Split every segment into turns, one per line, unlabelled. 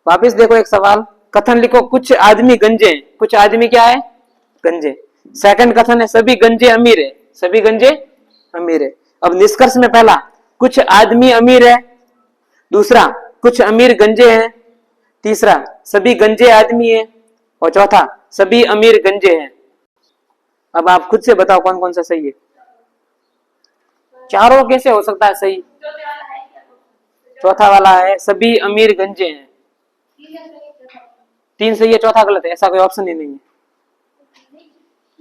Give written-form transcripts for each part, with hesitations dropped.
वापिस देखो एक सवाल, कथन लिखो कुछ आदमी गंजे हैं। कुछ आदमी क्या है? गंजे। सेकंड कथन है सभी गंजे अमीर है। सभी गंजे अमीर है। अब निष्कर्ष में पहला कुछ आदमी अमीर है, दूसरा कुछ अमीर गंजे हैं, तीसरा सभी गंजे आदमी है, और चौथा सभी अमीर गंजे हैं। अब आप खुद से बताओ कौन कौन सा सही है। चारों कैसे हो सकता है सही? चौथा वाला है सभी अमीर गंजे हैं। 3 सही है, चौथा गलत है। ऐसा कोई ऑप्शन ही नहीं है।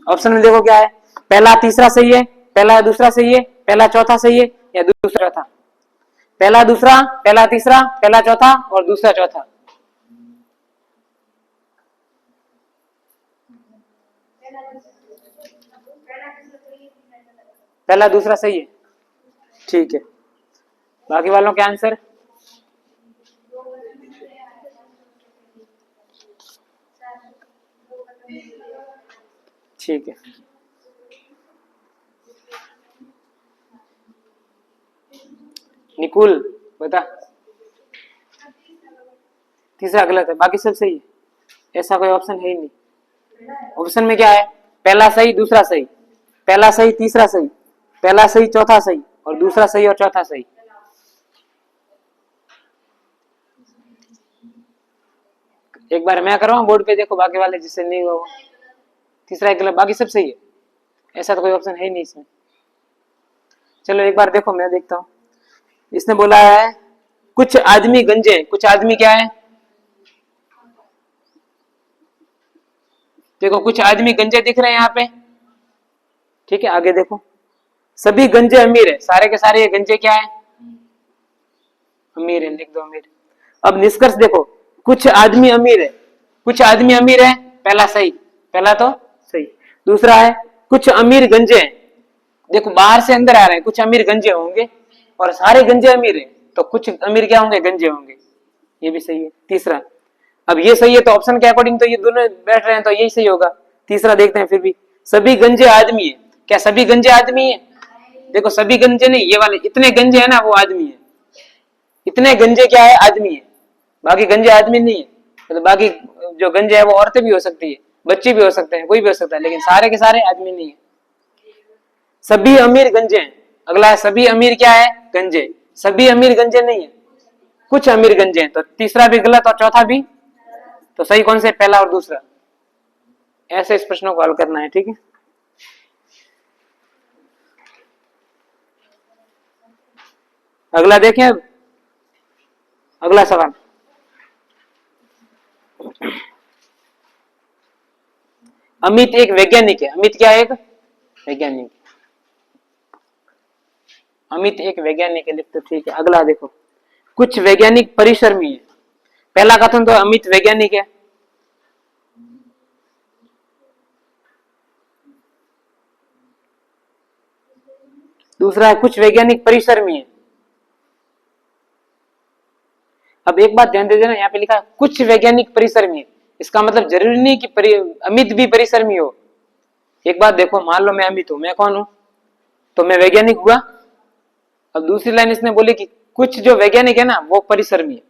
ऑप्शन में देखो क्या है, पहला तीसरा सही है, पहला दूसरा सही है, पहला चौथा सही है, या दूसरा चौथा? पहला दूसरा, पहला तीसरा, पहला चौथा और दूसरा चौथा। पहला दूसरा सही है, ठीक है। बाकी वालों के आंसर? ठीक है। निकुल बता। तीसरा गलत है, बाकी सब सही है। ऐसा कोई ऑप्शन है ही नहीं। ऑप्शन में क्या है, पहला सही दूसरा सही, पहला सही तीसरा सही, पहला सही चौथा सही, और दूसरा सही और चौथा सही। एक बार मैं करवाऊं बोर्ड पे, देखो बाकी वाले जिससे नहीं हुआ। तीसरा एक गलत, बाकी सब सही है। ऐसा तो कोई ऑप्शन है ही नहीं इसमें। चलो एक बार देखो, मैं देखता हूं। इसने बोला है कुछ आदमी गंजे। कुछ आदमी क्या है? देखो कुछ आदमी गंजे दिख रहे हैं यहाँ पे, ठीक है। आगे देखो सभी गंजे अमीर है। सारे के सारे ये गंजे क्या है? अमीर है, लिख दो अमीर। अब निष्कर्ष देखो, कुछ आदमी अमीर है। कुछ आदमी अमीर है, पहला सही, पहला तो सही। दूसरा है कुछ अमीर गंजे हैं। देखो बाहर से अंदर आ रहे हैं, कुछ अमीर गंजे होंगे, और सारे गंजे अमीर हैं, तो कुछ अमीर क्या होंगे? गंजे होंगे। ये भी सही है। तीसरा, अब ये सही है तो ऑप्शन के अकॉर्डिंग तो ये दोनों बैठ रहे हैं, तो यही सही होगा। तीसरा देखते हैं फिर भी, सभी गंजे आदमी है। क्या सभी गंजे आदमी है? देखो सभी गंजे नहीं, ये वाले इतने गंजे है ना वो आदमी है। इतने गंजे क्या है? आदमी है। बाकी गंजे आदमी नहीं है। तो बाकी जो गंजे है वो औरतें भी हो सकती है, बच्चे भी हो सकते हैं, कोई भी हो सकता है, लेकिन सारे के सारे आदमी नहीं है। सभी अमीर गंजे हैं। अगला है सभी अमीर क्या है? गंजे। सभी अमीर गंजे नहीं है, कुछ अमीर गंजे हैं। तो तीसरा भी गलत और चौथा भी। तो सही कौन से? पहला और दूसरा। ऐसे इस प्रश्नों को हल करना है, ठीक है। अगला देखें। अब अगला सवाल, अमित एक वैज्ञानिक है। अमित क्या है? एक वैज्ञानिक। अमित एक वैज्ञानिक है, लिख तो ठीक है। अगला देखो, कुछ वैज्ञानिक परिश्रमी है। पहला कथन तो अमित वैज्ञानिक है। दूसरा है कुछ वैज्ञानिक परिश्रमी है। अब एक बात ध्यान दे देना, यहाँ पे लिखा है कुछ वैज्ञानिक परिश्रमी है। इसका मतलब जरूरी नहीं कि अमित भी परिश्रमी हो। एक बात देखो, मान लो मैं अमित हूं, मैं कौन हूं? तो मैं वैज्ञानिक हुआ। अब दूसरी लाइन इसने बोली कि कुछ जो वैज्ञानिक है ना वो परिश्रमी है।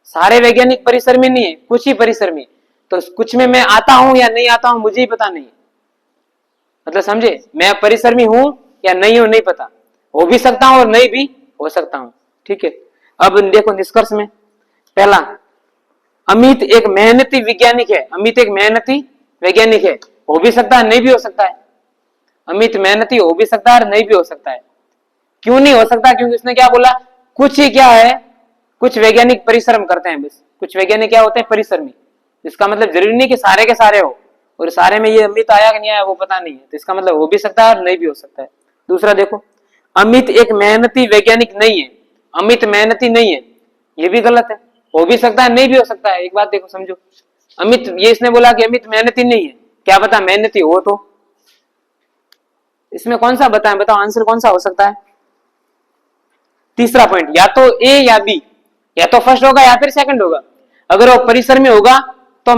सारे वैज्ञानिक परिश्रमी नहीं है, कुछ ही परिश्रमी। तो कुछ में मैं आता हूं या नहीं आता हूं मुझे ही पता नहीं। मतलब समझे, मैं परिश्रमी हूं या नहीं हूं नहीं पता। हो भी सकता हूं और नहीं भी हो सकता हूं, ठीक है। अब देखो निष्कर्ष में, पहला, अमित एक मेहनती वैज्ञानिक है। अमित एक मेहनती वैज्ञानिक है। हो भी सकता है, नहीं भी हो सकता है। अमित मेहनती हो भी सकता है और नहीं भी हो सकता है। क्यों नहीं हो सकता? क्योंकि उसने क्या बोला, कुछ ही क्या है, कुछ वैज्ञानिक परिश्रम करते हैं बस। कुछ वैज्ञानिक क्या होते हैं? परिश्रमी। इसका मतलब जरूरी नहीं कि सारे के सारे हो, और सारे में ये अमित आया कि नहीं आया वो पता नहीं है। तो इसका मतलब हो भी सकता है और नहीं भी हो सकता है। दूसरा देखो, अमित एक मेहनती वैज्ञानिक नहीं है। अमित मेहनती नहीं है, ये भी गलत है। हो भी सकता है, नहीं भी हो सकता है। एक बात देखो, समझो, अमित, ये इसने बोला कि अमित मेहनती नहीं है, क्या पता मेहनती हो। तो इसमें कौन सा बताएं, बताओ आंसर कौन सा हो सकता है? तीसरा पॉइंट, या तो ए या बी, या तो फर्स्ट होगा या फिर सेकंड होगा। अगर वो परिसर में होगा तो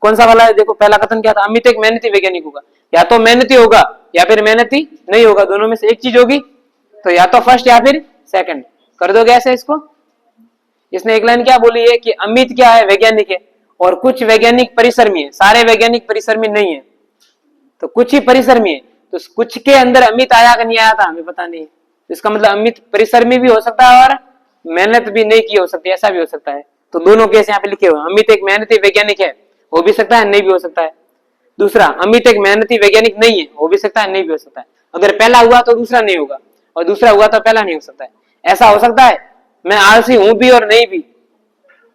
कौन सा वाला है? देखो पहला कथन क्या था, अमित एक मेहनती वैज्ञानिक होगा। या तो मेहनती होगा या फिर मेहनती नहीं होगा, दोनों में से एक चीज होगी। तो या तो फर्स्ट या फिर सेकंड। कर दोगे ऐसे इसको? इसने एक लाइन क्या बोली है कि अमित क्या है, वैज्ञानिक है, और कुछ वैज्ञानिक परिसर में है, सारे वैज्ञानिक परिसर में नहीं है, तो कुछ ही परिसर में है। तो कुछ के अंदर अमित आया कि नहीं आया था हमें पता नहीं, तो इसका मतलब अमित परिसर में भी हो सकता है और मेहनत भी नहीं की हो सकती, ऐसा भी हो सकता है। तो दोनों केस यहाँ पे लिखे हुए, अमित एक मेहनती वैज्ञानिक है, हो भी सकता है नहीं भी हो सकता है। दूसरा, अमित एक मेहनती वैज्ञानिक नहीं है, हो भी सकता है नहीं भी हो सकता है। अगर पहला हुआ तो दूसरा नहीं होगा, और दूसरा हुआ तो पहला नहीं हो सकता है। ऐसा हो सकता है मैं आलसी हूं भी और नहीं भी,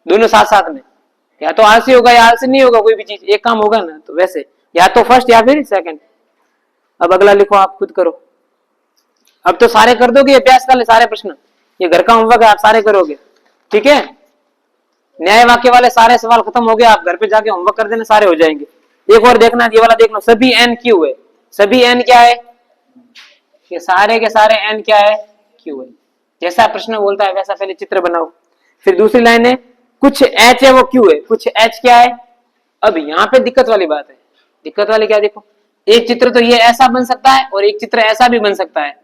दोनों साथ साथ में, या तो आलसी होगा या आलसी नहीं होगा, कोई भी चीज एक काम होगा ना, तो वैसे या तो फर्स्ट या फिर सेकंड। अब अगला लिखो, आप खुद करो। अब तो सारे कर दोगे अभ्यास का सारे प्रश्न, ये घर का होमवर्क है, आप सारे करोगे, ठीक है। न्याय वाक्य वाले सारे सवाल खत्म हो गए, आप घर पे जाके होमवर्क कर देना, सारे हो जाएंगे। एक और देखना, ये वाला देख लो, सभी एन क्यू है। सभी एन क्या है, ये सारे के सारे एन क्या है, क्यू है। जैसा प्रश्न बोलता है वैसा पहले चित्र बनाओ। फिर दूसरी लाइन है, कुछ एच है वो क्यू है, कुछ एच क्या है। अब यहाँ पे दिक्कत वाली बात है, दिक्कत वाली क्या, देखो एक चित्र तो ये ऐसा बन सकता है और एक चित्र ऐसा भी बन सकता है,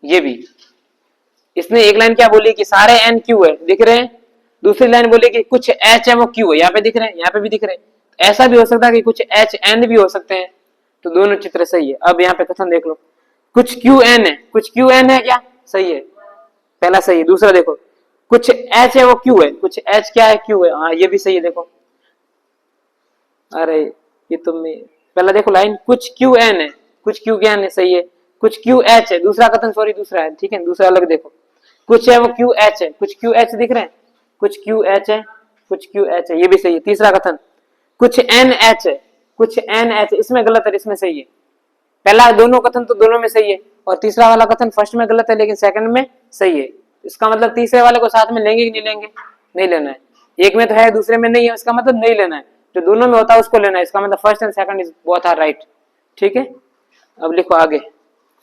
ये भी। इसने एक लाइन क्या बोली कि सारे एन क्यू है, दिख रहे हैं। दूसरी लाइन बोली कि कुछ एच है वो क्यू है, यहाँ पे दिख रहे हैं, यहाँ पे भी दिख रहे हैं। ऐसा भी हो सकता है कि कुछ एच एन भी हो सकते हैं, तो दोनों चित्र सही है। अब यहाँ पे कथन देख लो, कुछ क्यू एन है, कुछ क्यू एन है क्या, सही है, पहला सही है। दूसरा देखो, कुछ एच है वो क्यू है, कुछ एच क्या है, क्यू है, हाँ ये भी सही है। देखो अरे ये तुम पहला देखो लाइन, कुछ क्यू एन है, कुछ क्यू एन है, सही है। कुछ क्यू एच है, दूसरा कथन सॉरी दूसरा है, ठीक है, दूसरा अलग देखो, कुछ है वो क्यू एच है, कुछ क्यू एच दिख रहे हैं, कुछ क्यू एच है, कुछ क्यू एच है, ये भी सही है। तीसरा कथन, कुछ एन एच है, कुछ एन एच, इसमें गलत है, इसमें सही है। पहला दोनों कथन तो दोनों में सही है, और तीसरा वाला कथन फर्स्ट में गलत है लेकिन सेकंड में सही है। इसका मतलब तीसरे वाले को साथ में लेंगे कि नहीं लेंगे, नहीं लेना है। एक में तो है दूसरे में नहीं है, इसका मतलब नहीं लेना है। जो दोनों में होता है उसको लेना है, इसका मतलब first and second is both are right, ठीक है। अब लिखो आगे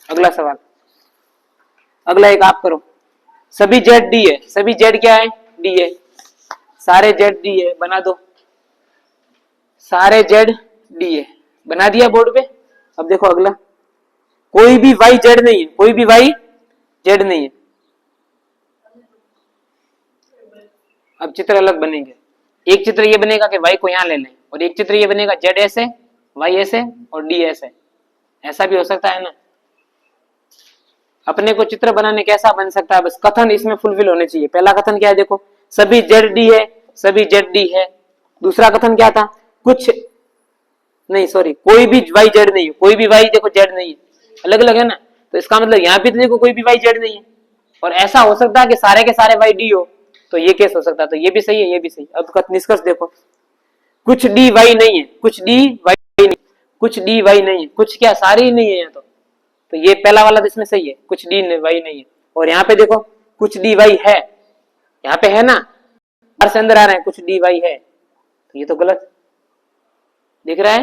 अगला सवाल, अगला एक आप करो। सभी जेड डी है, सभी जेड क्या है, डी है, सारे जेड डी है, बना दो, सारे जेड डी है, बना दिया बोर्ड पे। अब देखो अगला, कोई भी वाई जेड नहीं है, कोई भी वाई जेड नहीं है। अब चित्र अलग बनेंगे, एक चित्र ये बनेगा कि वाई को यहां ले लें, और एक चित्र ये बनेगा जेड ऐसे, वाई ऐसे और डी ऐसे, ऐसा भी हो सकता है ना। अपने को चित्र बनाने कैसा बन सकता है, बस कथन इसमें फुलफिल होने चाहिए। पहला कथन क्या है, देखो सभी जेड डी है, सभी जेड डी है। दूसरा कथन क्या था, कुछ नहीं सॉरी, कोई भी वाई जेड नहीं है, कोई भी वाई देखो जेड नहीं है, अलग अलग है ना। तो इसका मतलब यहाँ भी तो देखो कोई भी वाई जेड नहीं है, और ऐसा हो सकता है कि सारे के सारे वाई डी हो, तो ये केस हो सकता है। तो ये भी सही है, ये भी सही। अब निष्कर्ष देखो, कुछ डी वाई नहीं है, कुछ डी वाई नहीं, कुछ डी वाई नहीं है, कुछ क्या सारे ही नहीं है यहाँ तो ये पहला वाला तो इसमें सही है, कुछ डी वाई नहीं है। और यहाँ पे देखो कुछ डी वाई है, यहाँ पे है ना, बाहर से अंदर आ रहे हैं, कुछ डी वाई है, तो ये तो गलत दिख रहा है।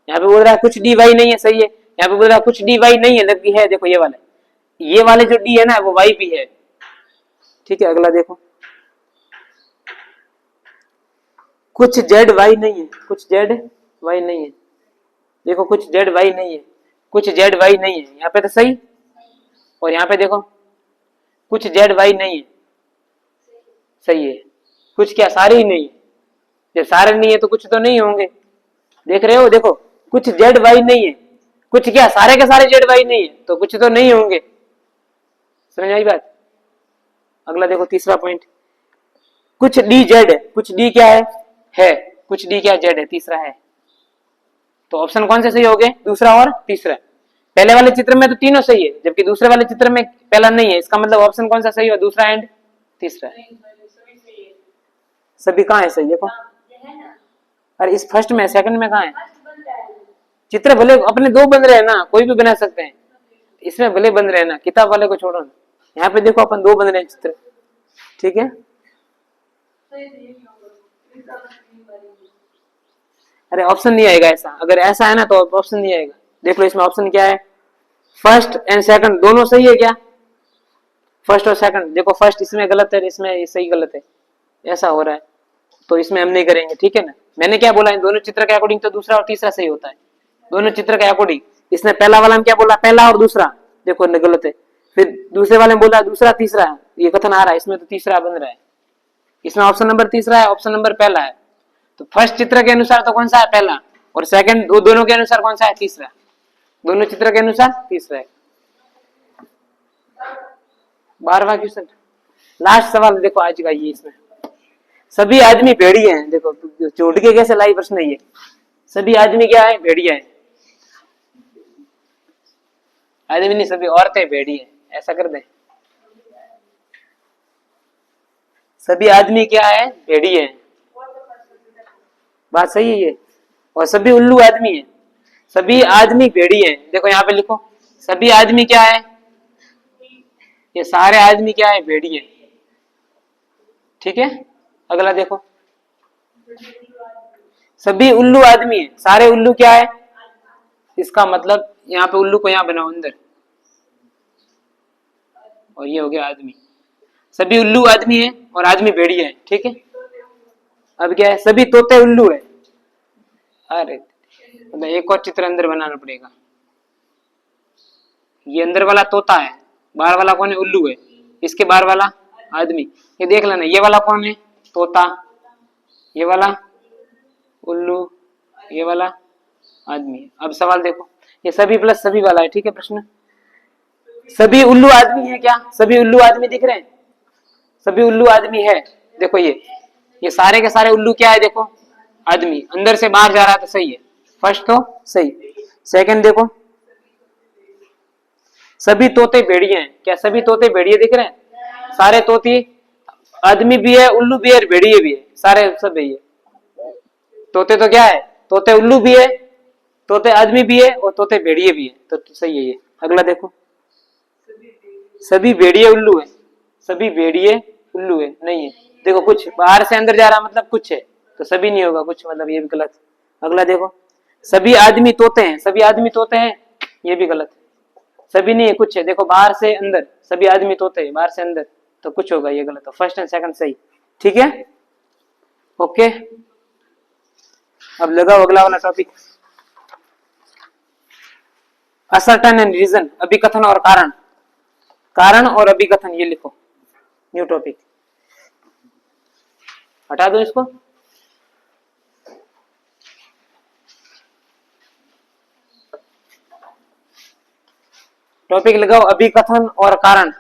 यहाँ पे बोल रहा है कुछ डी वाई नहीं है, सही है। यहाँ पे बोल रहा है कुछ डी वाई नहीं है, लग भी है, देखो ये वाले जो डी है ना वो वाई भी है, ठीक है। अगला देखो, कुछ जेड वाई नहीं है, कुछ जेड वाई नहीं है, देखो कुछ जेड वाई नहीं है, कुछ जेड वाई नहीं है, यहाँ पे तो सही। और यहाँ पे देखो कुछ जेड वाई नहीं है, सही है। कुछ क्या सारे ही नहीं है, जब सारे नहीं है तो कुछ तो नहीं होंगे, देख रहे हो। देखो कुछ जेड वाई नहीं है, कुछ क्या सारे के सारे जेड वाई नहीं है, तो कुछ तो नहीं होंगे, समझ आई बात। अगला देखो तीसरा पॉइंट, कुछ डी जेड है, कुछ डी क्या है कुछ डी क्या जेड है, तीसरा है। तो ऑप्शन कौन से सही हो गए, दूसरा और तीसरा। पहले वाले चित्र में तो तीनों सही है, जबकि दूसरे वाले चित्र में पहला नहीं है, इसका मतलब ऑप्शन कौन सा सही हो, दूसरा एंड तीसरा। सभी कहाँ है सही, देखो अरे इस फर्स्ट में, सेकंड में कहाँ है। चित्र भले अपने दो बन रहे हैं ना, कोई भी बना सकते हैं, इसमें भले बन रहे हैं ना, किताब वाले को छोड़ो ना। यहाँ पे देखो अपन दो बन रहे हैं चित्र, ठीक है। अरे ऑप्शन नहीं आएगा ऐसा, अगर ऐसा है ना तो ऑप्शन नहीं आएगा। देख लो इसमें ऑप्शन क्या है, फर्स्ट एंड सेकंड दोनों सही है क्या, फर्स्ट और सेकंड। देखो फर्स्ट इसमें गलत है, इसमें सही गलत है, ऐसा हो रहा है, तो इसमें हम नहीं करेंगे, ठीक है ना। मैंने क्या बोला, इन दोनों चित्र के अकॉर्डिंग तो दूसरा और तीसरा सही होता है, दोनों चित्र के अकॉर्डिंग। इसने पहला वाला में क्या बोला, पहला और दूसरा, देखो गलत है। फिर दूसरे वाले में बोला दूसरा तीसरा, ये कथन आ रहा है, इसमें तो तीसरा बन रहा है, इसमें ऑप्शन नंबर तीसरा है, ऑप्शन नंबर पहला है। तो फर्स्ट चित्र के अनुसार तो कौन सा है, पहला, और सेकंड दोनों के अनुसार कौन सा है, तीसरा। दोनों चित्र के अनुसार तीसरा है। 12वां क्वेश्चन, लास्ट सवाल देखो आज का ये, इसमें सभी आदमी भेड़िए हैं। देखो जोड़ के कैसे लाई प्रश्न है ये, सभी आदमी क्या है, भेड़िया है। आदमी नहीं, सभी औरतें भेड़िए हैं, ऐसा कर दे। सभी आदमी क्या है, भेड़िए हैं, बात सही है ये। और सभी उल्लू आदमी है, सभी आदमी भेड़िए हैं। देखो यहाँ पे लिखो, सभी आदमी क्या है, ये सारे आदमी क्या है, भेड़िए। ठीक है, अगला देखो, सभी उल्लू आदमी है, सारे उल्लू क्या है, इसका मतलब यहाँ पे उल्लू को यहाँ बनाओ अंदर, और ये हो गया आदमी। सभी उल्लू आदमी है और आदमी भेड़िया है। ठीक है, अब क्या है, सभी तोते उल्लू है। अरे मतलब एक और चित्र अंदर बनाना पड़ेगा। ये अंदर वाला तोता है, बाहर वाला कौन है, उल्लू है, इसके बाहर वाला आदमी। ये देख लेना, ये वाला कौन है, तोता, ये वाला उल्लू, ये वाला आदमी। अब सवाल देखो, ये सभी प्लस सभी वाला है। ठीक है, प्रश्न, सभी उल्लू आदमी है क्या, सभी उल्लू आदमी दिख रहे हैं, सभी उल्लू आदमी है। देखो ये सारे के सारे उल्लू क्या है, देखो आदमी, अंदर से बाहर जा रहा है तो सही है, फर्स्ट तो सही। सेकंड देखो, सभी तोते भेड़िए हैं क्या, सभी तोते भेड़िए दिख रहे हैं, सारे तोते, आदमी भी है, उल्लू भी है, भेड़िए भी है, सारे सब है। ये तोते तो क्या है, तोते उल्लू भी है, तोते आदमी भी है, और तोते भेड़िए भी है, तो सही है ये। अगला देखो, सभी भेड़िए उल्लू है, सभी भेड़िए उल्लू है, नहीं है। देखो कुछ बाहर से अंदर जा रहा मतलब कुछ है, तो सभी नहीं होगा, कुछ मतलब ये भी गलत। अगला देखो, सभी आदमी तोते हैं, सभी आदमी तोते हैं, ये भी गलत। सभी नहीं है, कुछ है। देखो बाहर से अंदर, सभी आदमी तोते हैं, बाहर से अंदर, तो कुछ होगा, ये गलत। तो फर्स्ट एंड सेकंड सही। ठीक है, ओके। अब लगाओ अगला वाला टॉपिक, असर्टन एंड रीजन, अभिकथन और कारण। कारण और अभिकथन, ये लिखो, न्यू टॉपिक। हटा दो इसको। टॉपिक लगाओ, अभिकथन और कारण।